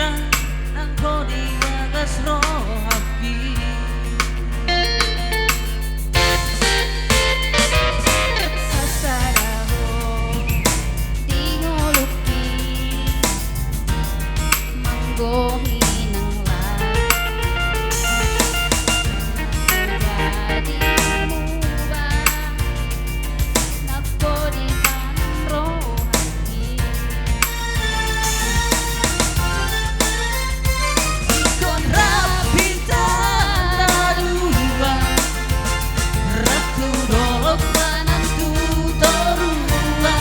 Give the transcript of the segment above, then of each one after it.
disira nang kodi wagas rohapi sasaraho dingoluki manggohi nang jadi mubah nakodi rohapi ikon rapita nadua ratu dolok manantu torua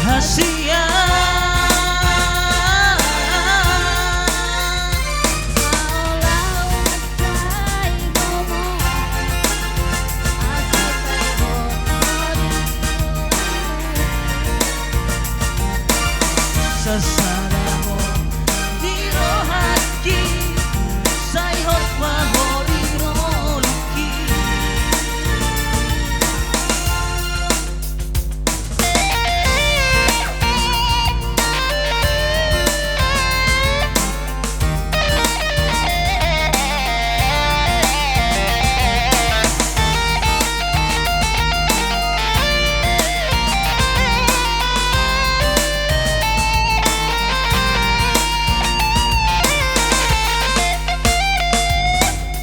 hasia sasaraho dirohaki sayhot mahoriroluki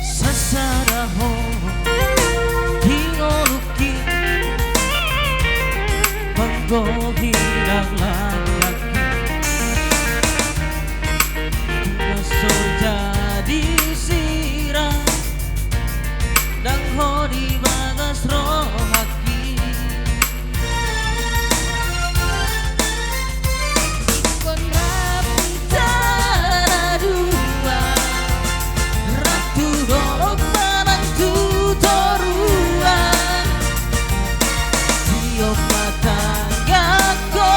sasaraho dingoluki manggohirang laki naso jadi sirah dang hodi bagas rohaki kon rapita tanadua ratu dolok manantu torua tiop matanggaku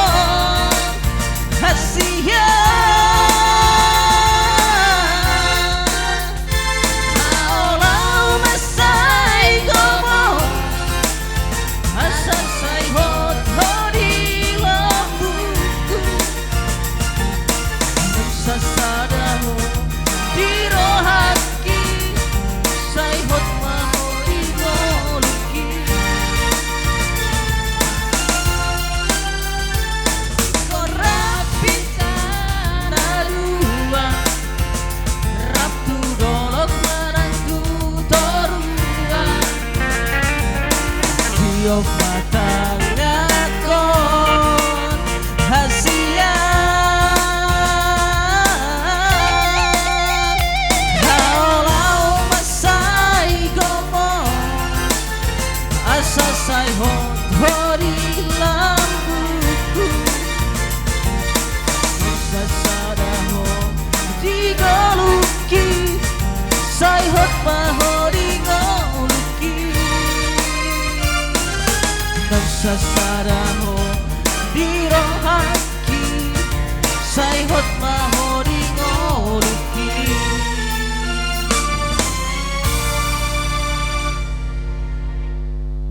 hasia aulau masai gomo asal sai hot hodi lambuku sasadaho dirohaki sai hot mahori goluki korapita nadua raptu dolok manantu torua tiop matangakon hasia haulau masai gomo asa sai hot hori lambuku sasadaho digoluki sai hot mahori goluki sasadaho dirohaki